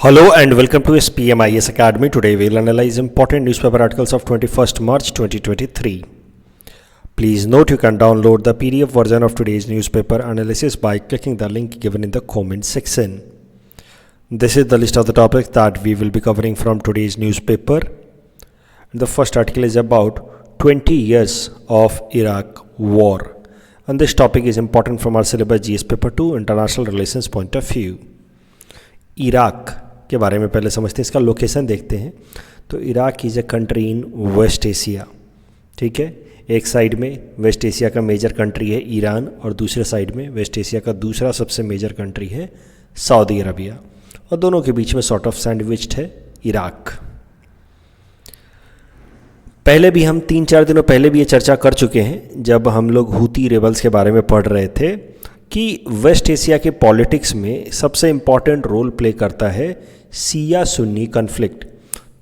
Hello and welcome to SPMIS Academy. Today we will analyze important newspaper articles of 21st March 2023. Please note you can download the PDF version of today's newspaper analysis by clicking the link given in the comment section. This is the list of the topics that we will be covering from today's newspaper. The first article is about 20 years of Iraq war. And this topic is important from our syllabus GS paper 2 international relations point of view. Iraq के बारे में पहले समझते हैं, इसका location देखते हैं. तो Iraq is a country in West Asia. ठीक है, एक साइड में वेस्ट एशिया का मेजर कंट्री है ईरान और दूसरे साइड में वेस्ट एशिया का दूसरा सबसे मेजर कंट्री है सऊदी अरबिया, और दोनों के बीच में सॉर्ट ऑफ सैंडविच्ड है इराक. पहले भी हम 3-4 दिनों पहले भी ये चर्चा कर चुके हैं जब हम लोग हूती रेबल्स के बारे में पढ़ रहे थे कि वेस्ट एशिया के पॉलिटिक्स में सबसे इम्पॉर्टेंट रोल प्ले करता है सिया सुन्नी कन्फ्लिक्ट.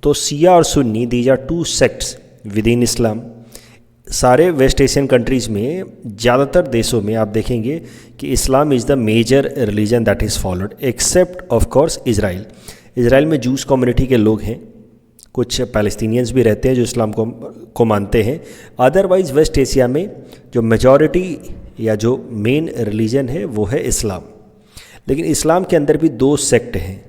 तो सिया और Sunni these are two sects within Islam. सारे वेस्ट एशियन कंट्रीज़ में ज़्यादातर देशों में आप देखेंगे कि Islam is the major religion that is followed except of course Israel. Israel में जूस कम्युनिटी के लोग हैं, कुछ पैलेस्टीनियंस भी रहते हैं जो इस्लाम को मानते हैं. अदरवाइज़ वेस्ट एशिया में जो मेजॉरिटी या जो मेन रिलीजन है वो है इस्लाम. लेकिन इस्लाम के अंदर भी दो सेक्ट हैं,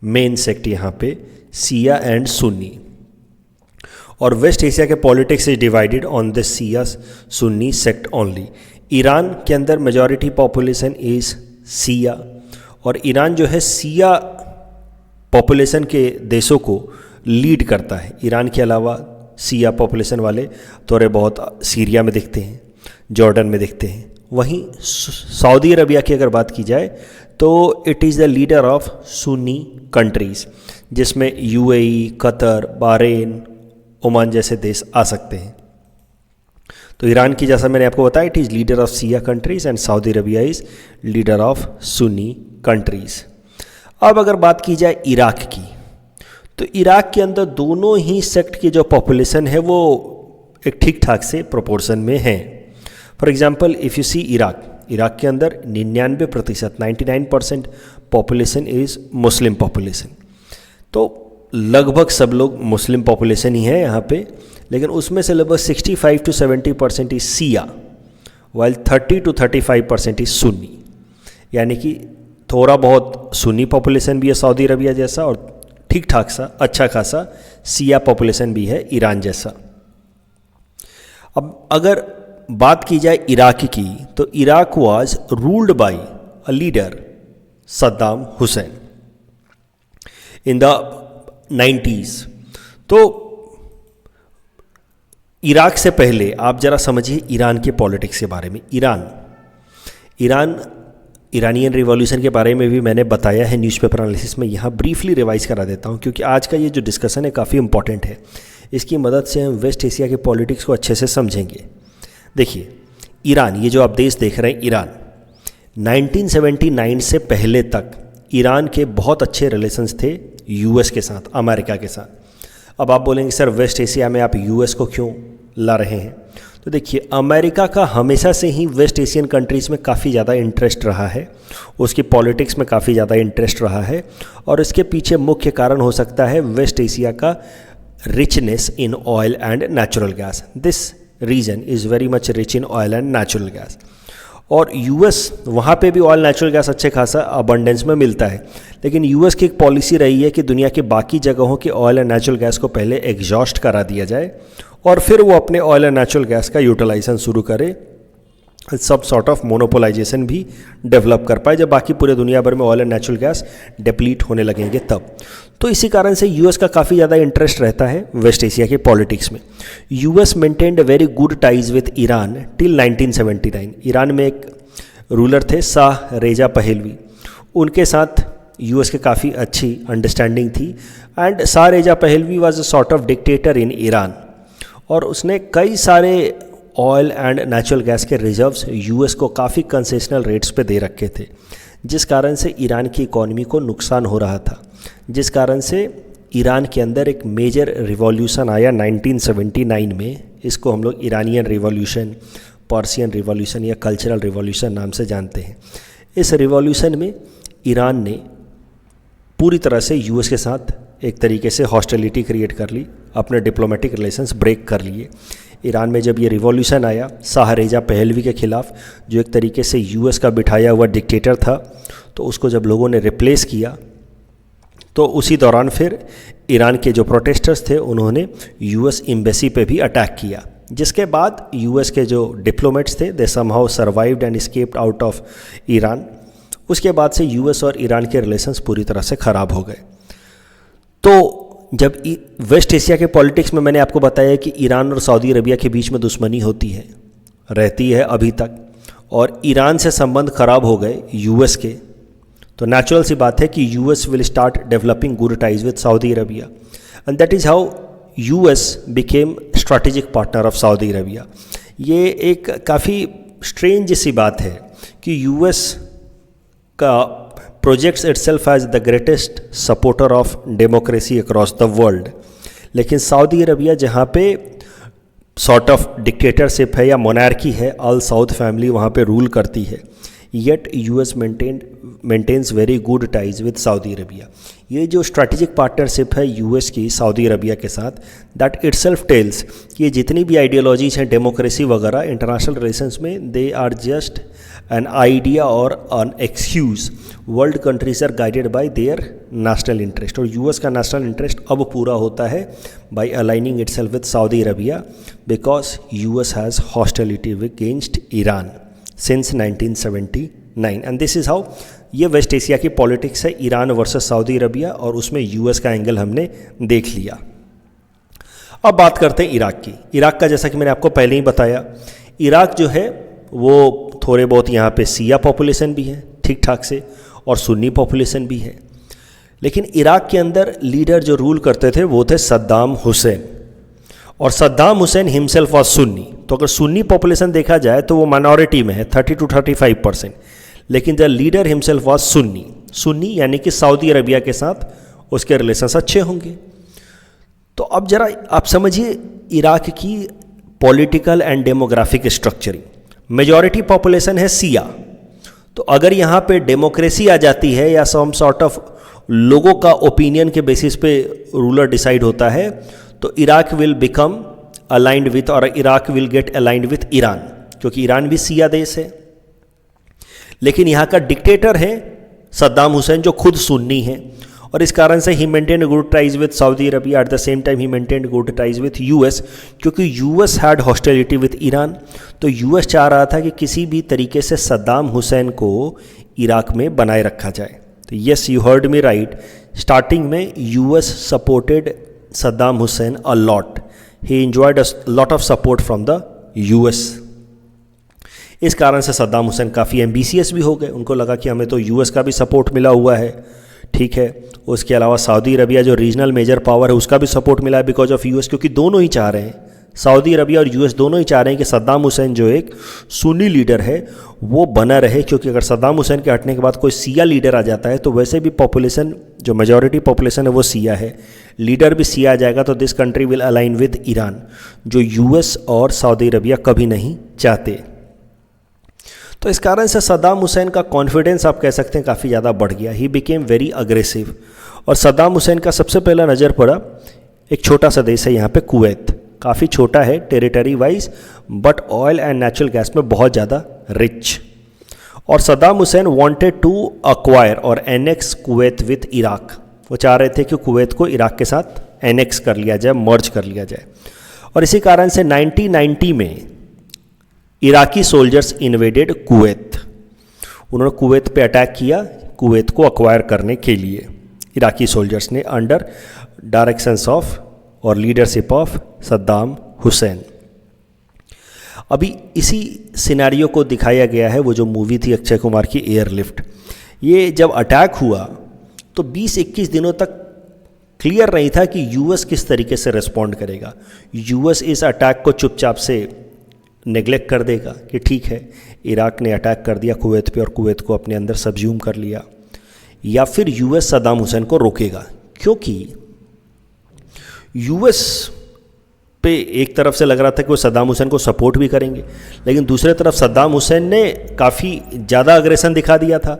मेन सेक्ट यहाँ पे सिया एंड सुन्नी. और वेस्ट एशिया के politics is divided on the Siya Sunni sect only. Iran के अंदर मेजॉरिटी पॉपुलेशन इज सिया, और ईरान जो है सिया पॉपुलेशन के देशों को लीड करता है. ईरान के अलावा सिया पॉपुलेशन वाले थोड़े बहुत सीरिया में दिखते हैं, जॉर्डन में दिखते हैं. वहीं सऊदी अरबिया की अगर बात की जाए तो it is the leader of Sunni countries, जिसमें यूएई, कतर, बहरीन, ओमान जैसे देश आ सकते हैं. तो ईरान की, जैसा मैंने आपको बताया, it is leader of Siya countries and Saudi Arabia is leader of Sunni countries. अब अगर बात की जाए इराक की, तो इराक के अंदर दोनों ही सेक्ट की जो पॉपुलेशन है वो एक ठीक ठाक से प्रोपोर्शन में है. For example if you see Iraq के अंदर 99% 99% पॉपुलेशन इज़ मुस्लिम पॉपुलेशन. तो लगभग सब लोग मुस्लिम पॉपुलेशन ही है यहाँ पे, लेकिन उसमें से लगभग 65 to 70% is Siya, while 30 to 35% is Sunni. यानी कि थोड़ा बहुत सुन्नी पॉपुलेशन भी है सऊदी अरबिया जैसा, और ठीक ठाक सा अच्छा खासा सिया पॉपुलेशन भी है ईरान जैसा. अब अगर बात की जाए इराक की, तो Iraq was ruled by a leader Saddam Hussain in the 90s. तो इराक से पहले आप जरा समझिए ईरान के पॉलिटिक्स के बारे में. इरानियन रिवॉल्यूशन के बारे में भी मैंने बताया है न्यूज़पेपर एनालिसिस में. यहाँ ब्रीफली रिवाइज करा देता हूँ क्योंकि आज का ये जो डिस्कशन है काफ़ी इंपॉर्टेंट है. इसकी मदद से हम वेस्ट एशिया के पॉलिटिक्स को अच्छे से समझेंगे. देखिए ईरान, ये जो आप देश देख रहे हैं ईरान, 1979 से पहले तक ईरान के बहुत अच्छे रिलेशंस थे यूएस के साथ, अमेरिका के साथ. अब आप बोलेंगे सर वेस्ट एशिया में आप यूएस को क्यों ला रहे हैं? तो देखिए अमेरिका का हमेशा से ही वेस्ट एशियन कंट्रीज़ में काफ़ी ज़्यादा इंटरेस्ट रहा है, उसकी पॉलिटिक्स में काफ़ी ज़्यादा इंटरेस्ट रहा है, और इसके पीछे मुख्य कारण हो सकता है वेस्ट एशिया का richness in oil and natural gas. This region is very much rich in oil and natural gas. और यूएस, वहाँ पे भी ऑयल नेचुरल गैस अच्छे खासा अबंडेंस में मिलता है, लेकिन यूएस की एक पॉलिसी रही है कि दुनिया की बाकी जगहों के ऑयल एंड नेचुरल गैस को पहले एग्जॉस्ट करा दिया जाए और फिर वो अपने ऑयल एंड नेचुरल गैस का यूटिलाइजेशन शुरू करे, सब सॉर्ट ऑफ मोनोपोलाइजेशन भी डेवलप कर पाए जब बाकी पूरे दुनिया भर में oil and natural gas deplete होने लगेंगे तब. तो इसी कारण से यूएस का काफ़ी ज़्यादा इंटरेस्ट रहता है वेस्ट एशिया के पॉलिटिक्स में. US maintained very good ties with Iran till 1979. Iran में एक रूलर थे शाह रेजा पहलवी, उनके साथ यूएस के काफ़ी अच्छी अंडरस्टैंडिंग थी. एंड शाह रेजा Pahlavi was a sort of dictator in Iran, और उसने कई सारे ऑयल एंड नेचुरल गैस के रिजर्व्स यूएस को काफ़ी कंसेशनल रेट्स पे दे रखे थे, जिस कारण से ईरान की इकॉनमी को नुकसान हो रहा था, जिस कारण से ईरान के अंदर एक मेजर रिवॉल्यूशन आया 1979 में. इसको हम लोग ईरानियन रिवॉल्यूशन, पर्शियन रिवॉल्यूशन या कल्चरल रिवॉल्यूशन नाम से जानते हैं. इस रिवॉल्यूशन में ईरान ने पूरी तरह से यूएस के साथ एक तरीके से हॉस्टिलिटी क्रिएट कर ली, अपने डिप्लोमेटिक रिलेशंस ब्रेक कर लिए। ईरान में जब ये रिवॉल्यूशन आया शाह रेजा पहलवी के ख़िलाफ़, जो एक तरीके से यूएस का बिठाया हुआ डिक्टेटर था, तो उसको जब लोगों ने रिप्लेस किया, तो उसी दौरान फिर ईरान के जो प्रोटेस्टर्स थे उन्होंने यूएस एम्बेसी पे भी अटैक किया, जिसके बाद यूएस के जो डिप्लोमेट्स थे दे somehow survived and escaped out of Iran. उसके बाद से यूएस और ईरान के रिलेशंस पूरी तरह से ख़राब हो गए। तो जब वेस्ट एशिया के पॉलिटिक्स में मैंने आपको बताया कि ईरान और सऊदी अरबिया के बीच में दुश्मनी होती है, रहती है अभी तक, और ईरान से संबंध खराब हो गए यूएस के, तो नेचुरल सी बात है कि US will start developing good ties with Saudi Arabia, and that is how US became strategic partner of Saudi Arabia. ये एक काफ़ी स्ट्रेंज सी बात है कि यूएस का projects itself as the greatest supporter of democracy across the world, लेकिन Saudi Arabia जहाँ पे सॉर्ट ऑफ डिक्टेटरशिप है या मोनार्की है, अल साउद फैमिली वहाँ पे रूल करती है, yet US maintains very good ties with Saudi Arabia. ये जो स्ट्रैटेजिक पार्टनरशिप है यूएस की सऊदी अरबिया के साथ, दैट इटसेल्फ टेल्स कि ये जितनी भी आइडियोलॉजीज हैं डेमोक्रेसी वगैरह इंटरनेशनल रिलेशंस में, they are just an idea or an excuse. World countries are guided by their national interest, और यूएस का नेशनल इंटरेस्ट अब पूरा होता है by aligning itself with Saudi Arabia, because US has hostility against Iran since 1979, and this is how ये West Asia की politics है, Iran versus Saudi Arabia, और उसमें यूएस का एंगल हमने देख लिया। अब बात करते हैं इराक की। इराक का जैसा कि मैंने आपको पहले ही बताया, इराक जो है वो थोड़े बहुत यहाँ पे सिया पॉपुलेशन भी है ठीक ठाक से, और सुन्नी पॉपुलेशन भी है, लेकिन इराक के अंदर लीडर जो रूल करते थे वो थे सद्दाम हुसैन, और Saddam Hussain himself was Sunni. तो अगर सुन्नी पॉपुलेशन देखा जाए तो वो माइनॉरिटी में है 30 to 35%, लेकिन the leader himself was Sunni. Sunni यानी कि सऊदी अरबिया के साथ उसके रिलेशंस अच्छे होंगे। तो अब जरा आप समझिए इराक की political and demographic structuring. Majority population है सिया, तो अगर यहाँ पे डेमोक्रेसी आ जाती है या सम सॉर्ट ऑफ लोगों का ओपिनियन के बेसिस पे रूलर डिसाइड होता है, तो Iraq will become aligned with, और Iraq will get aligned with Iran, क्योंकि ईरान भी सिया देश है। लेकिन यहाँ का डिक्टेटर है सद्दाम हुसैन जो खुद सुन्नी है, और इस कारण से ही maintain good ties with Saudi Arabia, at the same time ही maintain good ties with US, क्योंकि US had hostility with Iran. तो यूएस चाह रहा था कि किसी भी तरीके से सद्दाम हुसैन को इराक में बनाए रखा जाए। तो yes, you heard me right, starting में US supported Saddam Hussein a lot, he enjoyed a lot of support from the US. इस कारण से सद्दाम हुसैन काफ़ी एम्बिशियस भी हो गए, उनको लगा कि हमें तो यूएस का भी सपोर्ट मिला हुआ है, ठीक है। उसके अलावा सऊदी अरबिया जो रीजनल मेजर पावर है उसका भी सपोर्ट मिला है बिकॉज ऑफ यूएस, क्योंकि दोनों ही चाह रहे हैं, सऊदी अरबिया और यूएस दोनों ही चाह रहे हैं कि सद्दाम हुसैन जो एक सुन्नी लीडर है वो बना रहे, क्योंकि अगर सद्दाम हुसैन के हटने के बाद कोई सिया लीडर आ जाता है तो वैसे भी पॉपुलेशन जो मेजॉरिटी पॉपुलेशन है वो सिया है, लीडर भी सिया आ जाएगा तो this country will align with Iran, जो यूएस और सऊदी अरबिया कभी नहीं चाहते। तो इस कारण से सद्दाम हुसैन का कॉन्फिडेंस आप कह सकते हैं काफ़ी ज़्यादा बढ़ गया, ही बिकेम वेरी अग्रेसिव। और सद्दाम हुसैन का सबसे पहला नज़र पड़ा एक छोटा सा देश है यहाँ पे कुवैत, काफ़ी छोटा है territory wise, but oil and natural gas में बहुत ज़्यादा रिच। और Saddam Hussein wanted to acquire और एनेक्स कुवैत विथ इराक, वो चाह रहे थे कि कुवैत को इराक के साथ एनेक्स कर लिया जाए, मर्ज कर लिया जाए। और इसी कारण से 1990 में इराकी सोल्जर्स इन्वेडेड कुवैत, उन्होंने कुवैत पे अटैक किया कुवैत को अक्वायर करने के लिए, इराकी सोल्जर्स ने अंडर डायरेक्शंस ऑफ और लीडरशिप ऑफ सद्दाम हुसैन। अभी इसी सिनेरियो को दिखाया गया है वो जो मूवी थी अक्षय कुमार की एयरलिफ्ट। ये जब अटैक हुआ तो 20-21 दिनों तक क्लियर नहीं था कि यूएस किस तरीके से रिस्पॉन्ड करेगा। यूएस इस अटैक को चुपचाप से नेग्लेक्ट कर देगा कि ठीक है इराक ने अटैक कर दिया कुवैत पे और कुवैत को अपने अंदर सब्ज्यूम कर लिया, या फिर यूएस सद्दाम हुसैन को रोकेगा, क्योंकि यूएस पे एक तरफ से लग रहा था कि वो सद्दाम हुसैन को सपोर्ट भी करेंगे, लेकिन दूसरे तरफ सद्दाम हुसैन ने काफ़ी ज़्यादा अग्रेसन दिखा दिया था,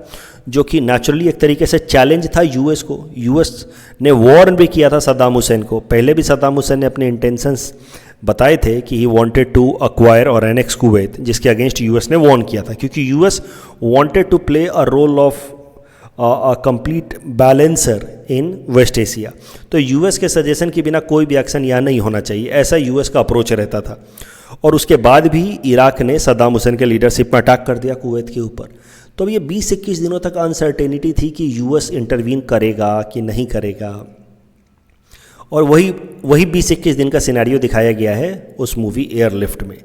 जो कि नेचुरली एक तरीके से चैलेंज था यूएस को। यूएस ने वॉर्न भी किया था सद्दाम हुसैन को। पहले भी सद्दाम हुसैन ने अपने इंटेंशंस बताए थे कि ही वांटेड टू अक्वायर और एनेक्स कुवैत, जिसके अगेंस्ट यूएस ने वॉर्न किया था, क्योंकि US wanted to play a role of a complete balancer in West Asia. तो यूएस के सजेशन के बिना कोई भी एक्शन यहाँ नहीं होना चाहिए, ऐसा यूएस का अप्रोच रहता था। और उसके बाद भी इराक ने सद्दाम हुसैन के लीडरशिप में अटैक कर दिया कुवैत के ऊपर। तो अब ये 20-21 दिनों तक अनसर्टेनिटी थी कि यूएस इंटरवीन करेगा कि नहीं करेगा, और वही 20-21 दिन का सिनेरियो दिखाया गया है उस मूवी एयरलिफ्ट में।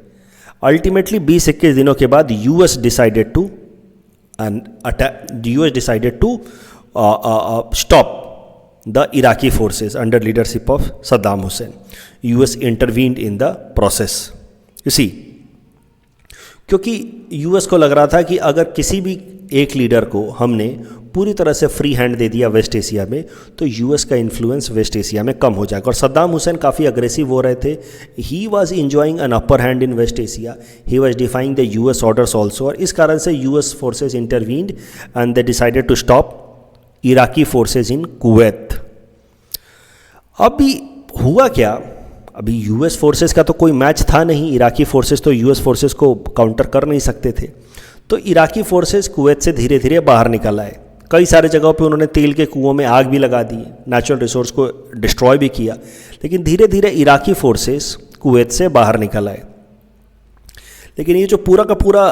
अल्टीमेटली 20-21 दिनों के बाद US decided to stop the Iraqi forces under leadership of Saddam Hussein. US intervened in the process. You see, क्योंकि यूएस को लग रहा था कि अगर किसी भी एक लीडर को हमने पूरी तरह से फ्री हैंड दे दिया वेस्ट एशिया में, तो यूएस का इन्फ्लुएंस वेस्ट एशिया में कम हो जाएगा। और सद्दाम हुसैन काफ़ी अग्रेसिव हो रहे थे। He was enjoying an upper hand in West Asia, he was defying the US orders also. और इस कारण से US forces intervened and they decided to stop Iraqi forces in Kuwait. अभी हुआ क्या, अभी यूएस फोर्सेस का तो कोई मैच था नहीं, इराकी फोर्सेस तो यूएस फोर्सेस को काउंटर कर नहीं सकते थे। तो इराकी फोर्सेस कुवैत से धीरे धीरे बाहर निकल आए। कई सारे जगहों पे उन्होंने तेल के कुओं में आग भी लगा दी, नेचुरल रिसोर्स को डिस्ट्रॉय भी किया, लेकिन धीरे धीरे इराकी फोर्सेस कुवैत से बाहर निकल आए। लेकिन ये जो पूरा का पूरा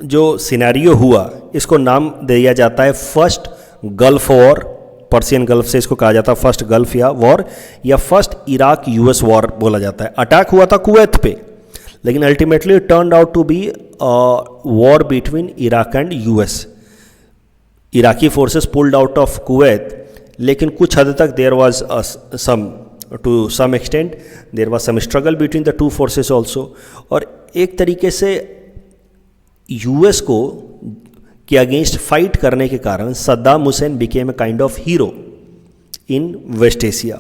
जो सिनेरियो हुआ, इसको नाम दिया जाता है first Gulf war. Persian Gulf से इसको कहा जाता है फर्स्ट गल्फ या वॉर, या फर्स्ट इराक यूएस वॉर बोला जाता है। अटैक हुआ था कुवैत पे, लेकिन ultimately it turned out to be war between Iraq and US. Iraqi forces pulled out of Kuwait, लेकिन कुछ हद तक there was to some extent there was some struggle between the two forces also. और एक तरीके से US को के अगेंस्ट फाइट करने के कारण Saddam Hussein became a kind of hero in West Asia,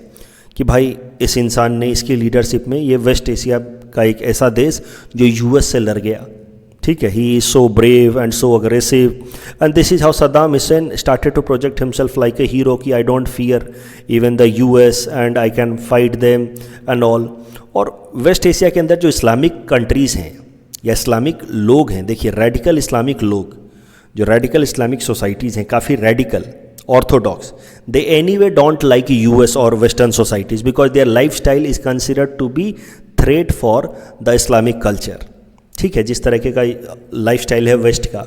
कि भाई इस इंसान ने इसकी लीडरशिप में ये वेस्ट एशिया का एक ऐसा देश जो यूएस से लड़ गया, ठीक है, he is so brave and so aggressive, and this is how Saddam Hussein started to project himself like a hero, कि I don't fear even the US and I can fight them and all. और West Asia के अंदर जो Islamic countries हैं या Islamic लोग हैं, देखिए रेडिकल इस्लामिक लोग, जो रेडिकल इस्लामिक सोसाइटीज़ हैं, काफ़ी radical orthodox, they anyway don't like US और western societies because their life style is considered to be threat for the Islamic culture. ठीक है, जिस तरीके का लाइफ स्टाइल है वेस्ट का,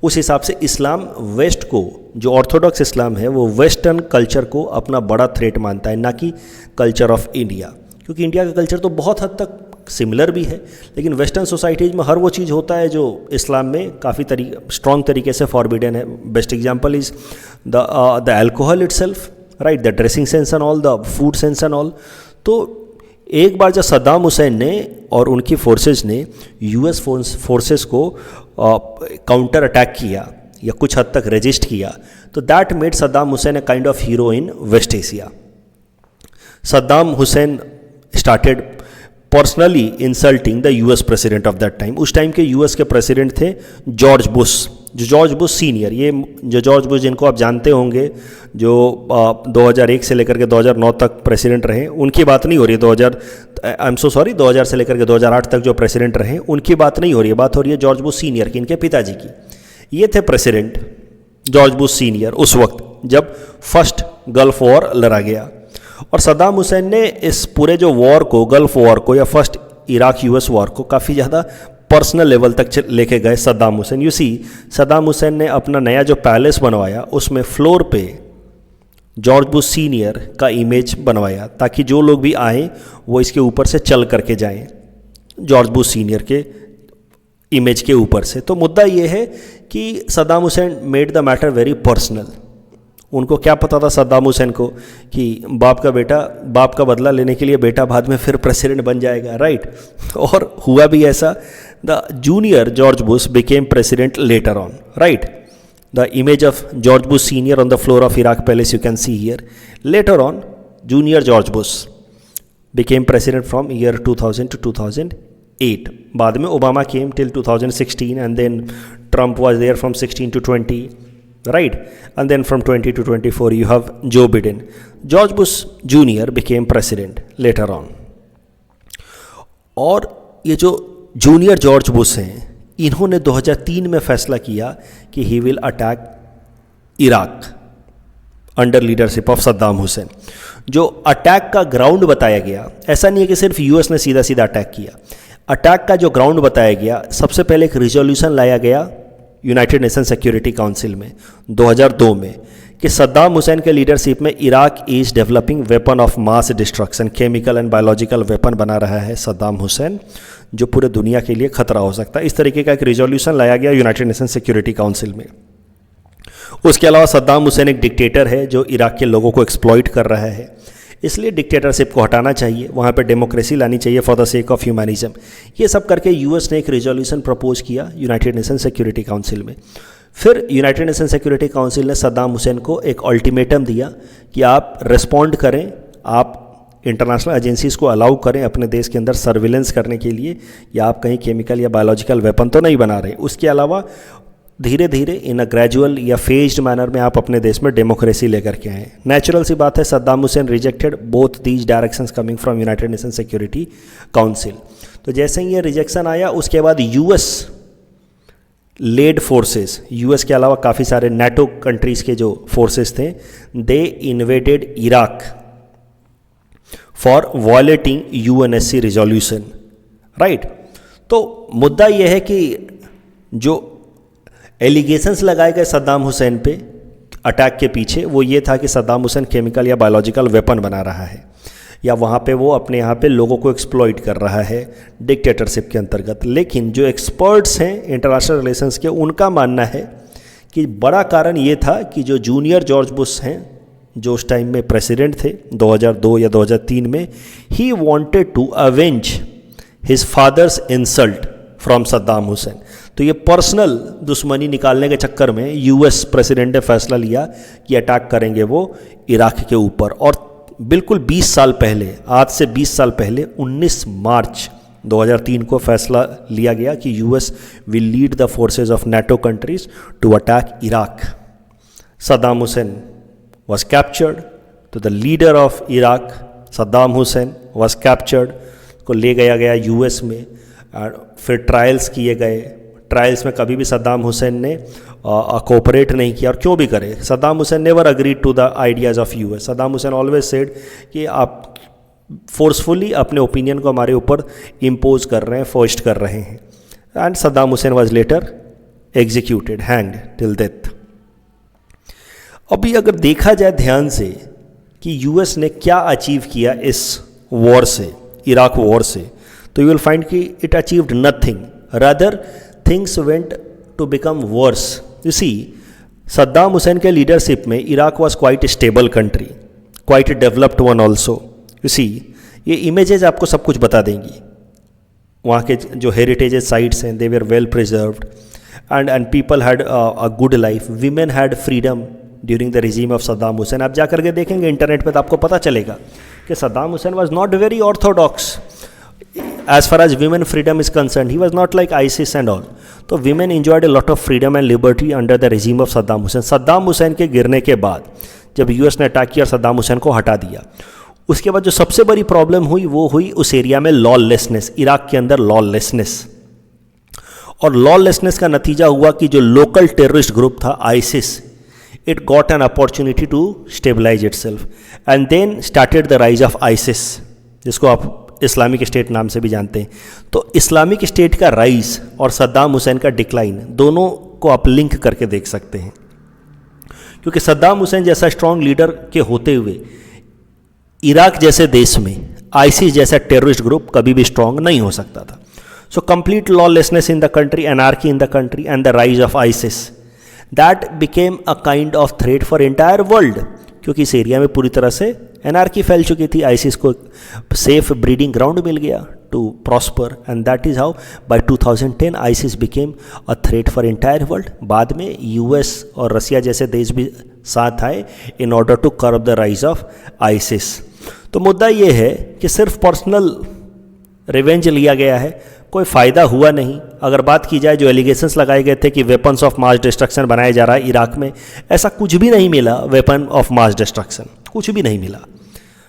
उस हिसाब से इस्लाम वेस्ट को, जो ऑर्थोडॉक्स इस्लाम है, वो वेस्टर्न कल्चर को अपना बड़ा थ्रेट मानता है, ना कि कल्चर ऑफ इंडिया। क्योंकि इंडिया का कल्चर तो बहुत हद तक सिमिलर भी है, लेकिन वेस्टर्न सोसाइटीज़ में हर वो चीज़ होता है जो इस्लाम में काफ़ी स्ट्रॉन्ग तरीके से फॉरबिडन है। Best example is the alcohol itself, right, the dressing sense and all, the food sense and all. तो एक बार जब सद्दाम हुसैन ने और उनकी फोर्सेस ने यूएस फोर्सेस को काउंटर अटैक किया या कुछ हद तक रेजिस्ट किया, तो that made Saddam Hussein a kind of hero in West Asia. Saddam Hussein started personally insulting the US president of that time. उस टाइम के यूएस के प्रेसिडेंट थे जॉर्ज बुश, जो जॉर्ज बुश सीनियर, ये जो George Bush जिनको आप जानते होंगे, जो 2001 से लेकर के 2009 तक प्रेसिडेंट रहे, उनकी बात नहीं हो रही है। 2000 से लेकर के 2008 तक जो प्रेसिडेंट रहे, उनकी बात नहीं हो रही है, बात हो रही है जॉर्ज बुश सीनियर की, इनके पिताजी की। ये थे प्रेसिडेंट जॉर्ज बुश सीनियर उस वक्त जब फर्स्ट गल्फ वॉर लड़ा गया। और सद्दाम हुसैन ने इस पूरे जो वॉर को, गल्फ वॉर को या फर्स्ट इराक यूएस वॉर को, काफ़ी ज़्यादा पर्सनल लेवल तक लेके गए Saddam Hussain. You see, Saddam Hussain ने अपना नया जो पैलेस बनवाया, उसमें फ्लोर पे जॉर्ज बुश सीनियर का इमेज बनवाया, ताकि जो लोग भी आएँ वो इसके ऊपर से चल करके जाएं, जॉर्ज बुश सीनियर के इमेज के ऊपर से। तो मुद्दा ये है कि Saddam Hussain made the matter very personal. उनको क्या पता था सद्दाम हुसैन को कि बाप का बदला लेने के लिए बेटा बाद में फिर प्रेसिडेंट बन जाएगा, राइट। और हुआ भी ऐसा। The junior George Bush became president later on, right. The image of George Bush senior on the floor of Iraq palace you can see here. Later on junior George Bush became president from year 2000 to 2008. बाद में Obama came till 2016 and then Trump was there from 16 to 20, right? And then from 20 to 24 you have Joe Biden. George Bush Jr. became president later on. और ये जो junior George Bush हैं, इन्होंने 2003 में फैसला किया कि he will attack Iraq under leadership of Saddam Hussain. जो अटैक का ग्राउंड बताया गया, ऐसा नहीं है कि सिर्फ यूएस ने सीधा सीधा अटैक किया. अटैक का जो ग्राउंड बताया गया, सबसे पहले एक रिजोल्यूशन लाया गया यूनाइटेड नेशन सिक्योरिटी काउंसिल में 2002 में कि सद्दाम हुसैन के लीडरशिप में Iraq is developing weapon of mass destruction, chemical and biological weapon बना रहा है सद्दाम हुसैन, जो पूरे दुनिया के लिए खतरा हो सकता है. इस तरीके का एक रिजोल्यूशन लाया गया यूनाइटेड नेशन सिक्योरिटी काउंसिल में. उसके अलावा सद्दाम हुसैन एक डिक्टेटर है जो इराक के लोगों को एक्सप्लॉइट कर रहा है, इसलिए डिक्टेटरशिप को हटाना चाहिए, वहाँ पे डेमोक्रेसी लानी चाहिए for the sake of humanism. ये सब करके यूएस ने एक रिजोल्यूशन प्रपोज किया यूनाइटेड नेशन सिक्योरिटी काउंसिल में. फिर यूनाइटेड नेशन सिक्योरिटी काउंसिल ने सद्दाम हुसैन को एक अल्टीमेटम दिया कि आप रिस्पॉन्ड करें, आप इंटरनेशनल एजेंसीज़ को अलाउ करें अपने देश के अंदर सर्विलेंस करने के लिए, या आप कहीं केमिकल या बायोलॉजिकल वेपन तो नहीं बना रहे. उसके अलावा धीरे धीरे इन अ ग्रेजुअल या फेज्ड मैनर में आप अपने देश में डेमोक्रेसी लेकर के आएँ. नेचुरल सी बात है, Saddam Hussain rejected both these directions coming from United Nation Security council. तो जैसे ही ये रिजेक्शन आया, उसके बाद यूएस लेड फोर्सेस, यूएस के अलावा काफ़ी सारे नाटो कंट्रीज़ के जो फोर्सेस थे, they invaded Iraq for violating UNSC resolution, right. तो मुद्दा यह है कि जो एलिगेशंस लगाए गए सद्दाम हुसैन पे अटैक के पीछे, वो ये था कि सद्दाम हुसैन केमिकल या बायोलॉजिकल वेपन बना रहा है, या वहाँ पे वो अपने यहाँ पे लोगों को एक्सप्लॉइट कर रहा है डिक्टेटरशिप के अंतर्गत. लेकिन जो एक्सपर्ट्स हैं इंटरनेशनल रिलेशंस के, उनका मानना है कि बड़ा कारण ये था कि जो जूनियर जॉर्ज बुश हैं, जो उस टाइम में प्रेसिडेंट थे 2002 या 2003 में, he wanted to avenge his father's insult from Saddam Hussein. तो ये पर्सनल दुश्मनी निकालने के चक्कर में यूएस प्रेसिडेंट ने फैसला लिया कि अटैक करेंगे वो इराक के ऊपर. और बिल्कुल 20 साल पहले, आज से 20 साल पहले 19 मार्च 2003 को फैसला लिया गया कि US will lead the forces of NATO countries to attack Iraq. Saddam Hussein was captured, तो the leader of Iraq Saddam Hussein was captured, को ले गया यूएस में. फिर ट्रायल्स किए गए. ट्रायल्स में कभी भी सद्दाम हुसैन ने कोऑपरेट नहीं किया, और क्यों भी करे. Saddam Hussein never agreed to the ideas of US. Saddam Hussein always said कि आप फोर्सफुली अपने ओपिनियन को हमारे ऊपर इम्पोज कर रहे हैं, फोर्स्ड कर रहे हैं. And Saddam Hussain was later executed, hanged till death. अभी अगर देखा जाए ध्यान से कि यूएस ने क्या अचीव किया इस वॉर से, इराक वॉर से, तो यू विल फाइंड कि it achieved nothing, rather things went to become worse. You see, Saddam Hussein के लीडरशिप में Iraq was quite stable country, quite developed one also. You see, ये images आपको सब कुछ बता देंगी. वहाँ के जो हेरिटेज साइट्स हैं, they were well preserved, and people had a good life. Women had freedom during the regime of Saddam Hussain. आप जा करके देखेंगे इंटरनेट पे तो आपको पता चलेगा कि Saddam Hussain was not very Orthodox as far as women freedom is concerned. He was not like ISIS and all. तो women enjoyed a lot of freedom and liberty under the regime of Saddam Hussein. Saddam Hussein के गिरने के बाद जब US ने attack किया और Saddam Hussain को हटा दिया, उसके बाद जो सबसे बड़ी प्रॉब्लम हुई वो हुई उस एरिया में लॉलेसनेस, इराक के अंदर लॉलेसनेस. और लॉलेसनेस का नतीजा हुआ कि जो लोकल टेररिस्ट ग्रुप था ISIS, it got an opportunity to stabilize itself and then started the rise of ISIS, जिसको आप इस्लामिक स्टेट नाम से भी जानते हैं. तो इस्लामिक स्टेट का राइज और सद्दाम हुसैन का डिक्लाइन, दोनों को आप लिंक करके देख सकते हैं. क्योंकि सद्दाम हुसैन जैसा स्ट्रॉन्ग लीडर के होते हुए इराक जैसे देश में आइसिस जैसा टेररिस्ट ग्रुप कभी भी स्ट्रॉन्ग नहीं हो सकता था. So complete lawlessness in the country, anarchy in the country and the rise of ISIS, that became a kind of threat for entire world. क्योंकि इस एरिया में पूरी तरह से एनार्की फैल चुकी थी. आइसिस को सेफ ब्रीडिंग ग्राउंड मिल गया to prosper, and that is how by 2010 ISIS became a threat for entire world. बाद में यूएस और रसिया जैसे देश भी साथ आए in order to curb the rise of ISIS. तो मुद्दा ये है कि सिर्फ पर्सनल रिवेंज लिया गया है, कोई फ़ायदा हुआ नहीं। अगर बात की जाए जो एलिगेशंस लगाए गए थे कि वेपन्स ऑफ मास डिस्ट्रक्शन बनाया जा रहा है इराक में, ऐसा कुछ भी नहीं मिला। वेपन ऑफ मास डिस्ट्रक्शन कुछ भी नहीं मिला,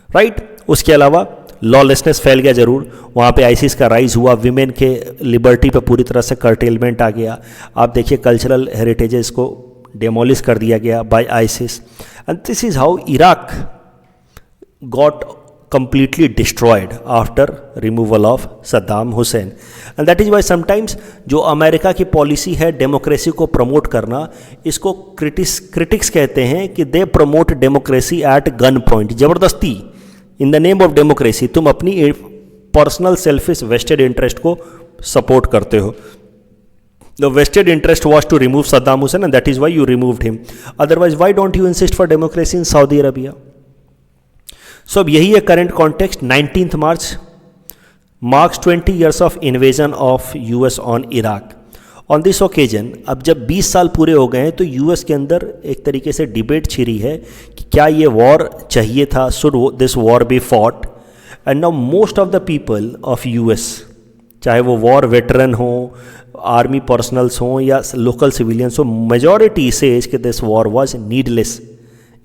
राइट। उसके अलावा लॉलेसनेस फैल गया ज़रूर, वहाँ पे आईसिस का राइज हुआ, विमेन के लिबर्टी पे पूरी तरह से कर्टेलमेंट आ गया। आप देखिए कल्चरल हेरिटेजेस को डेमोलिश कर दिया गया by ISIS, and this is how Iraq got completely destroyed after removal of Saddam Hussein. And that is why sometimes जो अमेरिका की पॉलिसी है डेमोक्रेसी को प्रमोट करना, इसको क्रिटिक्स कहते हैं कि they promote democracy at gun point. ज़बरदस्ती in the name of democracy तुम अपनी पर्सनल सेल्फिश वेस्टेड इंटरेस्ट को सपोर्ट करते हो। The vested interest was to remove Saddam Hussein and that is why you removed him. Otherwise, why don't you insist for democracy in Saudi Arabia? सो अब यही है current context. 19 March marks 20 years of invasion of US on Iraq. On this occasion अब जब 20 साल पूरे हो गए हैं तो यूएस के अंदर एक तरीके से डिबेट छिड़ी है कि क्या ये वॉर चाहिए था, should this war B fought. And now most of the people of US, चाहे वो वॉर वेटरन हो, आर्मी पर्सनल्स हों या लोकल सिविलियंस हो, मेजॉरिटी सेज कि this war was needless,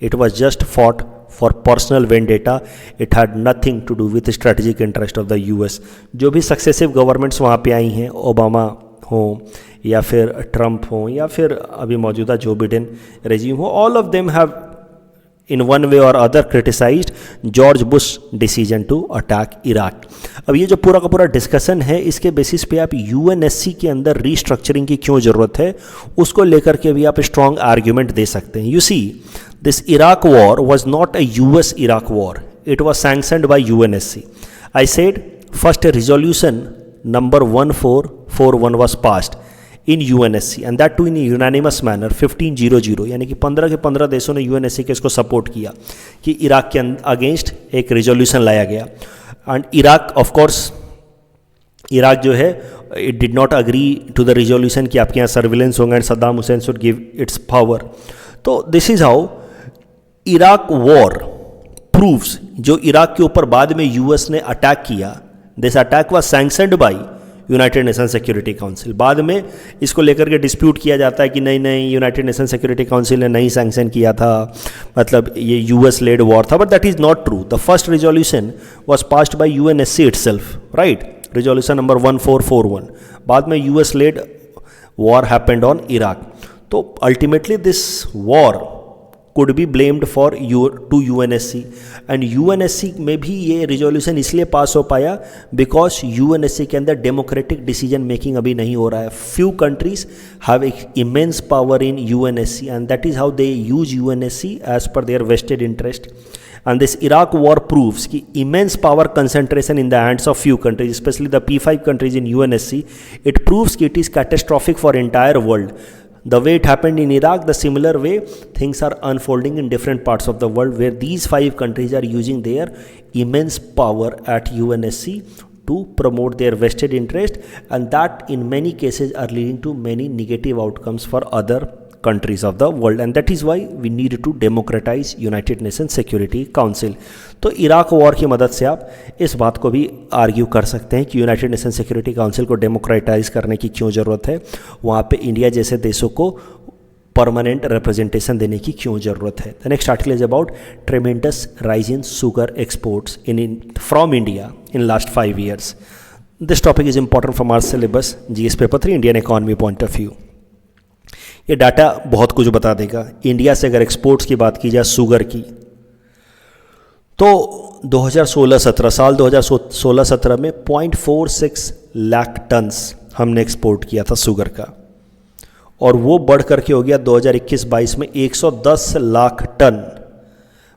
it was just fought for personal vendetta, it had nothing to do with the strategic interest of the US. जो भी successive governments वहाँ पे आई हैं, Obama हो या फिर ट्रंप हो या फिर अभी मौजूदा जो बिडेन रेजिम हो, all of them have in one way or other criticized George Bush decision to attack Iraq. अब ये जो पूरा का पूरा डिस्कशन है, इसके बेसिस पे आप यूएनएससी के अंदर रीस्ट्रक्चरिंग की क्यों ज़रूरत है उसको लेकर के भी आप स्ट्रॉन्ग आर्ग्यूमेंट दे सकते हैं। You see this Iraq war was not a US Iraq war, it was sanctioned by UNSC. I said first a resolution number 1441 was passed in UNSC and that too in a unanimous manner 1500, यानी कि 15 के 15 देशों ने UNSC के इसको support किया कि Iraq के अगेंस्ट एक रेजोल्यूशन लाया गया। And Iraq of course, Iraq जो है it did not agree to the resolution कि आपके यहाँ सर्विलेंस होंगे and Saddam Hussein should give its power. तो this is how Iraq war proves, जो इराक के ऊपर बाद में यूएस ने अटैक किया, this attack was sanctioned by United Nation Security Council. बाद में इसको लेकर के डिस्प्यूट किया जाता है कि नहीं नहीं यूनाइटेड नेशन सिक्योरिटी काउंसिल ने नहीं सैंक्शन किया था, मतलब ये यूएस लेड वॉर था, but that is not true. The first resolution was passed by UNSC itself, right, resolution number 1441। बाद में US led war happened on Iraq. तो ultimately this war could be blamed for to UNSC and UNSC में भी ये resolution इसलिए पास हो पाया because UNSC के अंदर डेमोक्रेटिक डिसीजन मेकिंग अभी नहीं हो रहा है। Few countries have immense power in UNSC and that is how they use UNSC as per their vested interest. And this Iraq war proves कि immense power concentration in the hands of few countries, especially the P5 countries in UNSC, it proves कि it is catastrophic for entire world. The way it happened in Iraq, the similar way things are unfolding in different parts of the world where these 5 countries are using their immense power at UNSC to promote their vested interest, and that in many cases are leading to many negative outcomes for other countries of the world, and that is why we need to democratize United Nations Security Council. तो Iraq war की मदद से आप इस बात को भी argue कर सकते हैं कि यूनाइटेड नेशन सिक्योरिटी काउंसिल को डेमोक्रेटाइज करने की क्यों ज़रूरत है, वहाँ पे इंडिया जैसे देशों को परमानेंट रिप्रेजेंटेशन देने की क्यों ज़रूरत है। The next article is about tremendous rise in sugar exports from India in last 5 years. This topic is important from our syllabus GS paper 3 Indian economy point of view. ये data बहुत कुछ बता देगा। इंडिया से अगर exports की बात की जाए शुगर की, तो 2016-17 साल 2016-17 में 0.46 लाख टन्स हमने एक्सपोर्ट किया था शुगर का, और वो बढ़ करके हो गया 2021-22 में 110 लाख टन।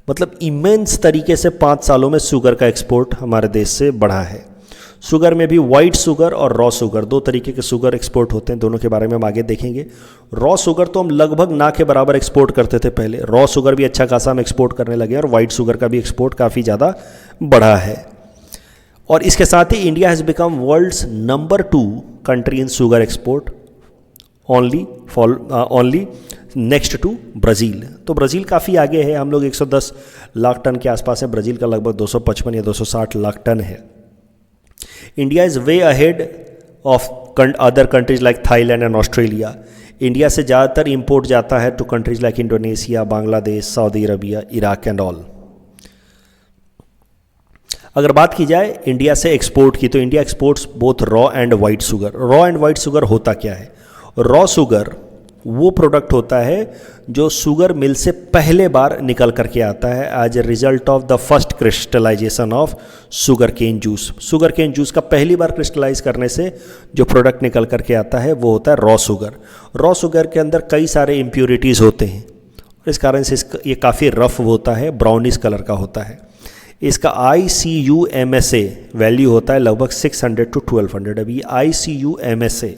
मतलब इमेंस तरीके से 5 सालों में शुगर का एक्सपोर्ट हमारे देश से बढ़ा है। शुगर में भी वाइट शुगर और रॉ शुगर, 2 तरीके के शुगर एक्सपोर्ट होते हैं, दोनों के बारे में हम आगे देखेंगे। रॉ शुगर तो हम लगभग ना के बराबर एक्सपोर्ट करते थे पहले, रॉ शुगर भी अच्छा खासा हम एक्सपोर्ट करने लगे और वाइट शुगर का भी एक्सपोर्ट काफ़ी ज़्यादा बढ़ा है। और इसके साथ ही India has become world's number 2 country in sugar export, only next to Brazil. तो ब्राज़ील काफ़ी आगे है, हम लोग 110 लाख टन के आसपास है, ब्राज़ील का लगभग 255 या 260 लाख टन है। India is way ahead of other countries like Thailand and Australia. India से ज़्यादातर इंपोर्ट जाता है to countries like Indonesia, Bangladesh, Saudi Arabia, Iraq and all. अगर बात की जाए इंडिया से एक्सपोर्ट की, तो India exports both raw and white sugar. Raw and white sugar होता क्या है? रॉ शुगर वो प्रोडक्ट होता है जो शुगर मिल से पहले बार निकल करके आता है as a result of the first crystallization of sugar cane juice. Sugar cane juice का पहली बार क्रिस्टलाइज करने से जो प्रोडक्ट निकल करके आता है वो होता है रॉ शुगर। रॉ शुगर के अंदर कई सारे इम्प्योरिटीज़ होते हैं और इस कारण से ये काफ़ी रफ होता है, ब्राउनिश कलर का होता है। इसका ICU-MSA वैल्यू होता है लगभग 600 to 1200। अभी ICU-MSA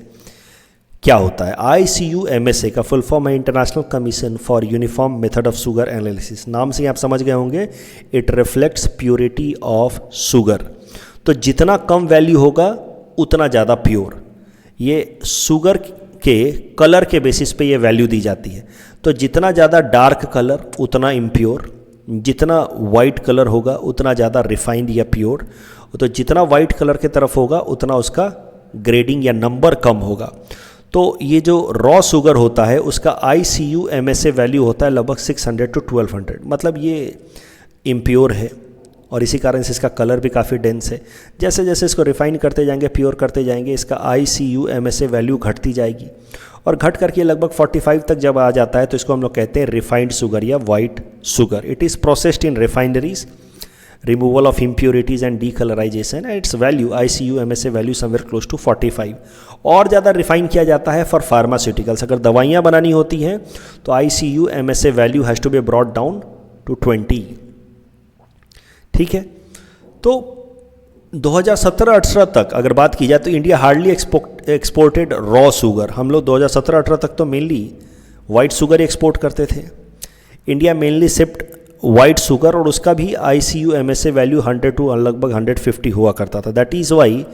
क्या होता है? ICU-MSA का फुल फॉर्म है international commission for uniform method of sugar analysis. नाम से आप समझ गए होंगे, it reflects purity of sugar. तो जितना कम वैल्यू होगा उतना ज़्यादा प्योर। ये शुगर के कलर के बेसिस पे ये वैल्यू दी जाती है। तो जितना ज़्यादा डार्क कलर उतना इम्प्योर, जितना वाइट कलर होगा उतना ज़्यादा रिफाइंड या प्योर, तो जितना वाइट कलर की तरफ होगा उतना उसका ग्रेडिंग या नंबर कम होगा। तो ये जो रॉ शुगर होता है उसका ICU-MSA वैल्यू होता है लगभग 600 to 1200, मतलब ये इम्प्योर है और इसी कारण से इसका कलर भी काफ़ी डेंस है। जैसे जैसे इसको रिफाइन करते जाएंगे, प्योर करते जाएंगे, इसका ICU-MSA वैल्यू घटती जाएगी और घट करके लगभग 45 तक जब आ जाता है तो इसको हम लोग कहते हैं रिफाइंड शुगर या white sugar. It is processed in refineries, removal of impurities and decolorization and its value ICU-MSA value somewhere close to 45। और ज़्यादा रिफाइन किया जाता है फॉर फार्मास्यूटिकल्स। अगर दवाइयाँ बनानी होती हैं तो ICU-MSA value has to be brought down to 20। ठीक है, तो 2017-18 तक अगर बात की जाए तो India hardly exported raw sugar. हम लोग 2017-18 तक तो मेनली वाइट शुगर एक्सपोर्ट करते थे। India mainly shift white sugar और उसका भी ICU-MSA वैल्यू 100 to लगभग 150 हुआ करता था। दैट इज़ वाई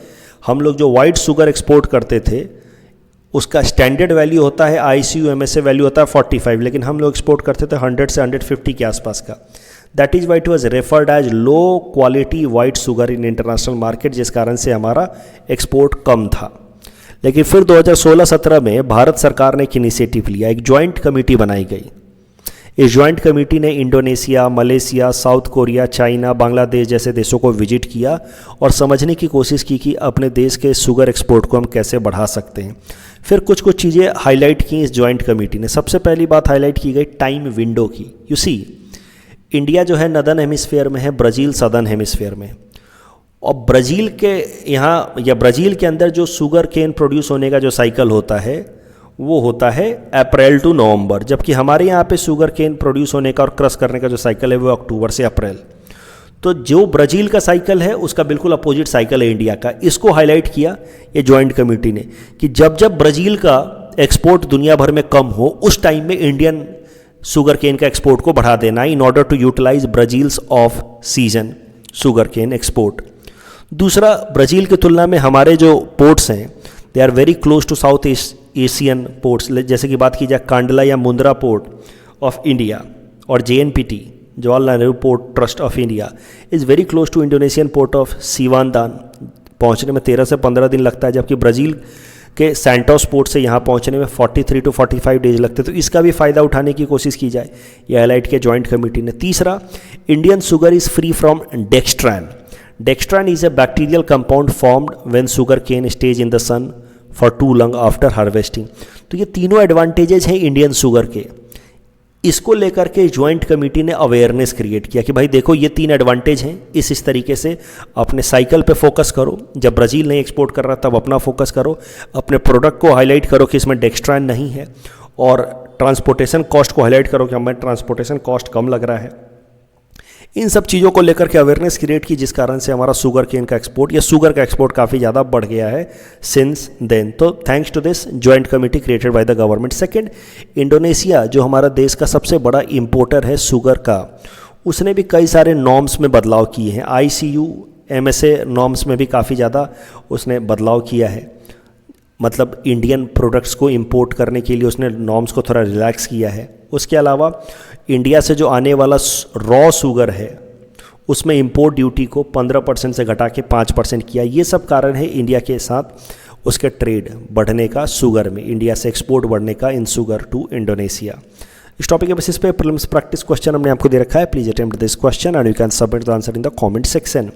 हम लोग जो वाइट शुगर एक्सपोर्ट करते थे उसका स्टैंडर्ड वैल्यू होता है, ICU-MSA वैल्यू होता है 45, लेकिन हम लोग एक्सपोर्ट करते थे 100 से 150 के आसपास का। That is why it was referred as low quality white sugar in international market, जिस कारण से हमारा एक्सपोर्ट कम था। लेकिन फिर 2016-17 में भारत सरकार ने एक इनिशिएटिव लिया, एक जॉइंट कमेटी बनाई गई। इस जॉइंट कमेटी ने Indonesia, Malaysia, south Korea, China, Bangladesh जैसे देशों को विजिट किया और समझने की कोशिश की कि अपने देश के शुगर एक्सपोर्ट को हम कैसे बढ़ा सकते हैं। फिर कुछ कुछ चीज़ें हाईलाइट की इस जॉइंट कमेटी ने। सबसे पहली बात हाईलाइट की गई टाइम विंडो की। यू सी, इंडिया जो है नदर्न हेमिस्फीयर में है, ब्राज़ील सदर्न हेमिस्फीयर में। और ब्राज़ील के यहाँ या ब्राज़ील के अंदर जो शुगर केन प्रोड्यूस होने का जो साइकिल होता है वो होता है अप्रैल टू नवंबर, जबकि हमारे यहाँ पे शुगर केन प्रोड्यूस होने का और क्रश करने का जो साइकिल है वो अक्टूबर से अप्रैल। तो जो ब्राज़ील का साइकिल है उसका बिल्कुल अपोजिट साइकिल है इंडिया का। इसको हाईलाइट किया ये जॉइंट कमेटी ने कि जब जब ब्राज़ील का एक्सपोर्ट दुनिया भर में कम हो उस टाइम में इंडियन शुगर केन का एक्सपोर्ट को बढ़ा देना in order to utilize Brazil's off season sugar cane export. दूसरा, ब्राज़ील की तुलना में हमारे जो पोर्ट्स हैं they are very close to South Asian ports. जैसे कि बात की जाए कांडला या मुंद्रा पोर्ट ऑफ इंडिया और JNPT Jawaharlal Nehru port trust of India is very close to Indonesian port of सिवानदान। पहुंचने में 13 से 15 दिन लगता है, जबकि ब्राज़ील के सैंटोस पोर्ट से यहाँ पहुँचने में 43 to 45 डेज लगते। तो इसका भी फ़ायदा उठाने की कोशिश की जाए, यह हाईलाइट किया जॉइंट कमेटी ने। तीसरा, Indian sugar is free from dextran. Dextran is a bacterial compound formed when sugar cane stays in the sun for too long after harvesting. तो ये तीनों एडवांटेजेस हैं इंडियन शुगर के। इसको लेकर के जॉइंट कमेटी ने अवेयरनेस क्रिएट किया कि भाई देखो ये 3 एडवांटेज हैं, इस तरीके से अपने साइकिल पे फोकस करो। जब ब्राज़ील नहीं एक्सपोर्ट कर रहा तब अपना फोकस करो, अपने प्रोडक्ट को हाईलाइट करो कि इसमें डेक्सट्रैन नहीं है, और ट्रांसपोर्टेशन कॉस्ट को हाईलाइट करो कि हमें ट्रांसपोर्टेशन कॉस्ट कम लग रहा है। इन सब चीज़ों को लेकर के अवेयरनेस क्रिएट की, जिस कारण से हमारा शुगर केन का एक्सपोर्ट या शुगर का एक्सपोर्ट काफ़ी ज़्यादा बढ़ गया है सिंस देन। तो thanks to this joint committee created by the government. Second, Indonesia जो हमारा देश का सबसे बड़ा इंपोर्टर है शुगर का, उसने भी कई सारे नॉर्म्स में बदलाव किए हैं। ICU-MSA नॉर्म्स में भी काफ़ी ज़्यादा उसने बदलाव किया है। मतलब इंडियन प्रोडक्ट्स को इंपोर्ट करने के लिए उसने नॉर्म्स को थोड़ा रिलैक्स किया है। उसके अलावा इंडिया से जो आने वाला रॉ शुगर है उसमें इंपोर्ट ड्यूटी को 15% से घटा के 5% किया। ये सब कारण है इंडिया के साथ उसके ट्रेड बढ़ने का शुगर में, इंडिया से एक्सपोर्ट बढ़ने का इन शुगर टू इंडोनेशिया। इस टॉपिक के बेसिस पे प्रीलिम्स प्रैक्टिस क्वेश्चन हमने आपको दे रखा है। Please attempt this question and you can submit the answer in the comment section.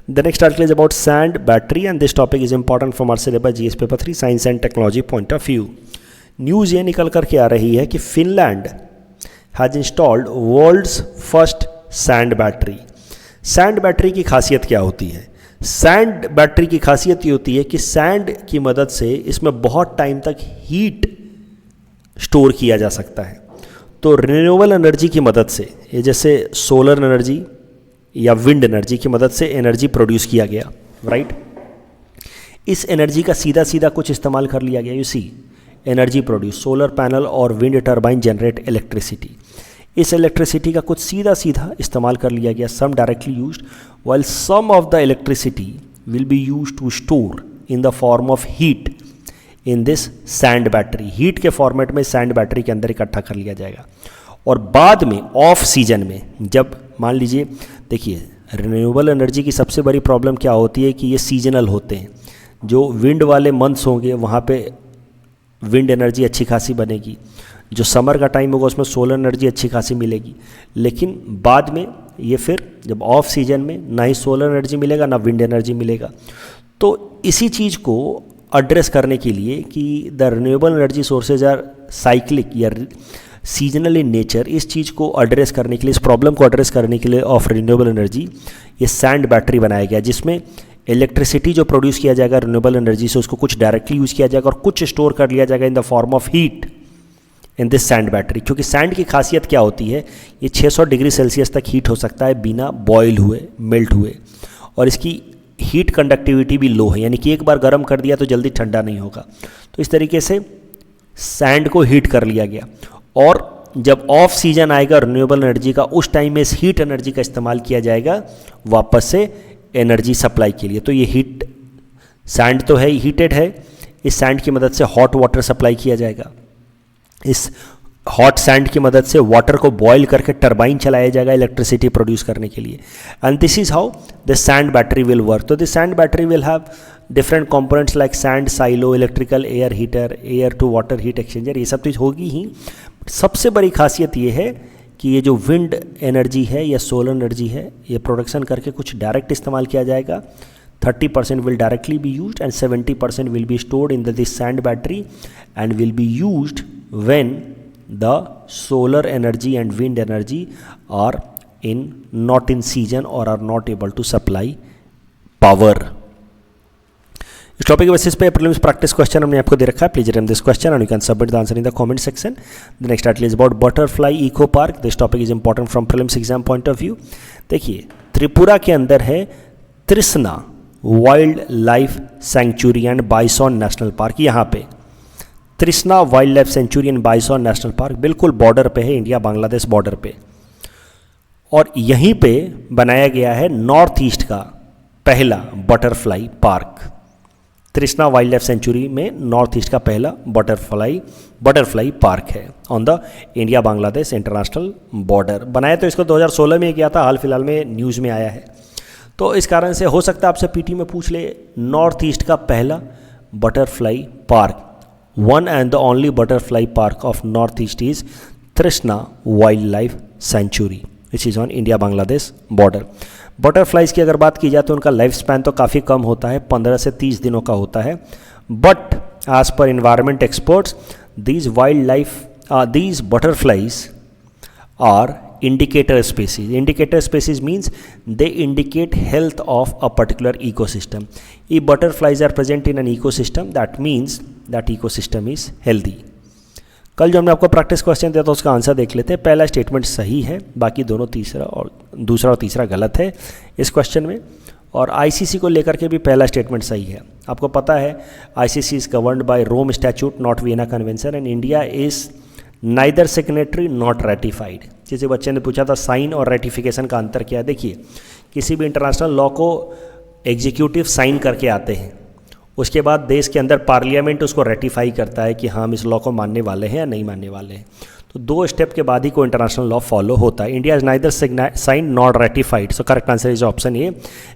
The next article is about sand battery and this topic is important from our syllabus GS paper 3 science and technology point of view. News ये निकल कर के आ रही है कि Finland has installed world's first sand battery. Sand battery की खासियत क्या होती है? सैंड बैटरी की खासियत ये होती है कि सैंड की मदद से इसमें बहुत टाइम तक हीट स्टोर किया जा सकता है। तो रिन्यूएबल एनर्जी की मदद से, ये जैसे सोलर एनर्जी या विंड एनर्जी की मदद से एनर्जी प्रोड्यूस किया गया, राइट। इस एनर्जी का सीधा सीधा कुछ इस्तेमाल कर लिया गया। You see energy produce, solar panel और विंड टर्बाइन जनरेट इलेक्ट्रिसिटी। इस इलेक्ट्रिसिटी का कुछ सीधा सीधा इस्तेमाल कर लिया गया। Some directly used while some of the electricity will be used to store in the form of heat in this sand battery. Heat के फॉर्मेट में सैंड बैटरी के अंदर इकट्ठा कर लिया जाएगा और बाद में ऑफ सीजन में, जब मान लीजिए, देखिए रिन्यूएबल एनर्जी की सबसे बड़ी प्रॉब्लम क्या होती है कि ये सीजनल होते हैं। जो विंड वाले मंथ्स होंगे वहाँ पे विंड एनर्जी अच्छी खासी बनेगी, जो समर का टाइम होगा उसमें सोलर एनर्जी अच्छी खासी मिलेगी, लेकिन बाद में ये फिर जब ऑफ सीजन में ना ही सोलर एनर्जी मिलेगा ना विंड एनर्जी मिलेगा। तो इसी चीज़ को एड्रेस करने के लिए कि the renewable energy sources are cyclic or seasonal in nature, इस चीज़ को एड्रेस करने के लिए, इस प्रॉब्लम को एड्रेस करने के लिए ऑफ रिन्यूएबल एनर्जी ये सैंड बैटरी बनाया गया, जिसमें इलेक्ट्रिसिटी जो प्रोड्यूस किया जाएगा रिन्यूएबल एनर्जी से उसको कुछ डायरेक्टली यूज़ किया जाएगा और कुछ स्टोर कर लिया जाएगा इन the form of heat in this sand battery. क्योंकि सैंड की खासियत क्या होती है, ये 600 डिग्री सेल्सियस तक हीट हो सकता है बिना बॉयल हुए, मेल्ट हुए, और इसकी हीट कंडक्टिविटी भी लो है, यानी कि एक बार गर्म कर दिया तो जल्दी ठंडा नहीं होगा। तो इस तरीके से सैंड को हीट कर लिया गया और जब ऑफ सीजन आएगा रिन्यूएबल एनर्जी का, उस टाइम में इस हीट एनर्जी का इस्तेमाल किया जाएगा वापस से एनर्जी सप्लाई के लिए। तो ये हीट सैंड तो है, हीटेड है, इस सैंड की मदद से हॉट वाटर सप्लाई किया जाएगा। इस हॉट सैंड की मदद से वाटर को बॉयल करके टरबाइन चलाया जाएगा इलेक्ट्रिसिटी प्रोड्यूस करने के लिए। And this is how the sand battery will work. तो this sand battery will have different components like sand silo, electrical air heater, air to water heat exchanger, ये सब चीज़ होगी ही। सबसे बड़ी खासियत ये है कि ये जो विंड एनर्जी है या सोलर एनर्जी है, ये प्रोडक्शन करके कुछ डायरेक्ट इस्तेमाल किया जाएगा। 30% will directly be used and 70% will be stored in this sand battery and will be used when the solar energy and wind energy are not in season or are not able to supply power. इस topic के basis पे prelims practice question हमने आपको दे रखा है। Please attempt this question and you can submit the answer in the comment section. The next article is about butterfly eco park. This topic is important from prelims exam point of view. देखिए त्रिपुरा के अंदर है Trishna wild life sanctuary and Bison National Park. यहाँ पे Trishna wild life sanctuary and Bison National park बिल्कुल border पे है, India Bangladesh border पे, और यहीं पे बनाया गया है नॉर्थ ईस्ट का पहला बटरफ्लाई पार्क। तृष्णा वाइल्ड लाइफ सेंचुरी में नॉर्थ ईस्ट का पहला बटरफ्लाई पार्क है on the India Bangladesh international border. बनाया तो इसको 2016 में किया था, हाल फिलहाल में न्यूज़ में आया है। तो इस कारण से हो सकता है आपसे पीटी में पूछ ले, नॉर्थ ईस्ट का पहला butterfly park, one and the only butterfly park of North East is Trishna wild life sanctuary which is on India Bangladesh border. Butterflies की अगर बात की जाए तो उनका लाइफ स्पैन तो काफ़ी कम होता है, 15 से 30 दिनों का होता है। But as per environment experts these butterflies are indicator species. Indicator species means they indicate health of a particular ecosystem. If butterflies are present in an ecosystem, that means that ecosystem is healthy. कल जो हमने आपको practice question दिया था उसका answer देख लेते हैं। पहला स्टेटमेंट सही है, बाकी दोनों दूसरा और तीसरा गलत है इस क्वेश्चन में। और आईसीसी को लेकर के भी पहला स्टेटमेंट सही है। आपको पता है ICC is governed by Rome statute not Vienna convention and India is neither signatory not ratified. किसी बच्चे ने पूछा था साइन और रेटिफिकेशन का अंतर क्या है। देखिए किसी भी इंटरनेशनल लॉ को एग्जीक्यूटिव साइन करके आते हैं उसके बाद देश के अंदर पार्लियामेंट उसको रेटिफाई करता है कि हाँ हम इस लॉ को मानने वाले हैं या नहीं मानने वाले हैं। तो 2 स्टेप के बाद ही कोई इंटरनेशनल लॉ फॉलो होता है। India is neither sign not ratified, so correct answer is option A,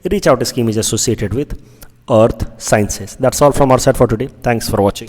reach out scheme is associated with earth sciences. That's all from our side for today, thanks for watching.